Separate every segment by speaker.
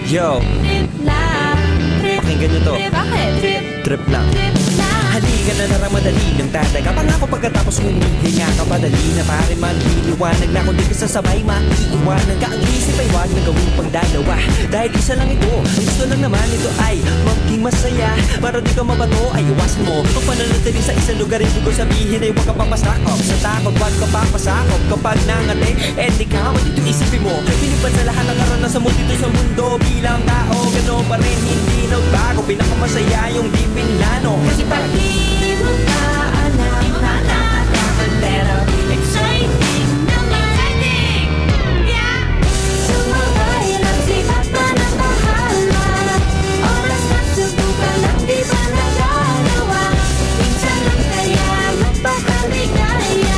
Speaker 1: Yo,
Speaker 2: Trip lang, trip,
Speaker 1: pakinggan nyo to.
Speaker 2: bakit?
Speaker 1: Trip lang.
Speaker 2: Trip lang.
Speaker 1: Halika na narang madali ng tataga. Pangako pagkatapos humihinga ka padali na pare man liliwanag na kung di ka sasabay maiiwanan ka. Ang isip ay wag na gawing pangdalawa dahil isa lang ito. Ang gusto lang naman ito ay maging masaya. Para di ka mabato ay iwasan mo kung pananatili sa isang lugar. Ibig ko sabihin ay huwag ka papasakop sa takot, wag ka papasakop. Kapag nangate, di ka dito isipin mo pinipan sa lahat ng karanasan mo dito sa mundo. Bilang tao, gano'n pa rin hindi nagbago. Pinakamasaya yung di pinlano.
Speaker 2: Kasi pag di mo ka alam na nakakatakot pero exciting naman. Exciting! Yeah! Sumabay lang sipat pa ng bahala. Oras na subukan lang di ba nagagawa. Minsan lang kaya magpakaligaya.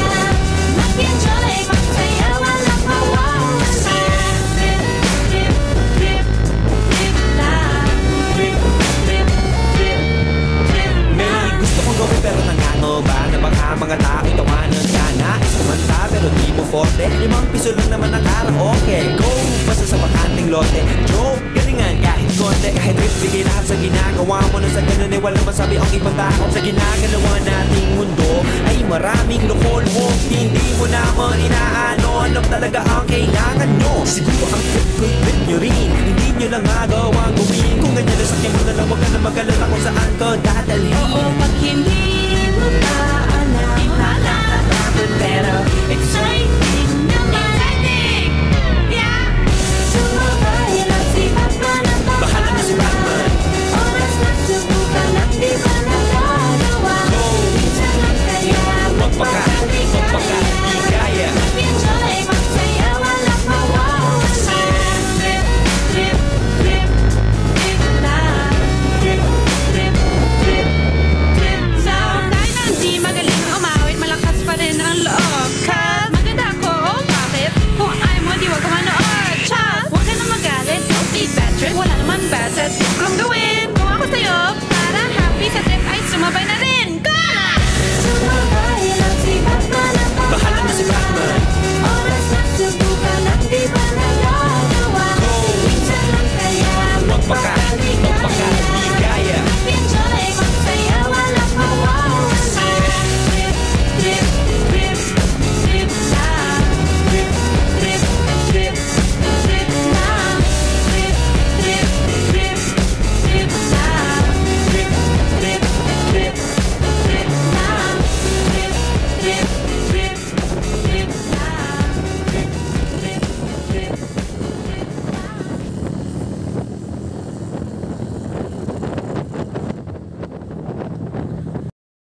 Speaker 2: Mag-enjoy, magsaya, walang mawawala. Trip, trip, trip, trip lang. Trip, trip, trip, trip
Speaker 1: May
Speaker 2: lang.
Speaker 1: gusto kong gawin pero nangangamba na baka mga tao tawanan ka. Nais kumanta pero di mo forte. 5 piso lang naman ang karaoke. Go! Basta sa bakanting lote. Joke! Galingan kahit konti. Kahit trip bigay lahat sa ginagawa mo. Na sa ganun ay walang masabi ang ibang tao. Sa ginagalawa nating mundo ay maraming loko-loko. Hindi mo naman inaano ano talaga ang kailangan nyo. Siguro ang trip nyo rin. Hindi nyo lang magawang gawin. Kung ganyan na sakyan mo na lang, wag ka na mag-alala kung saan ka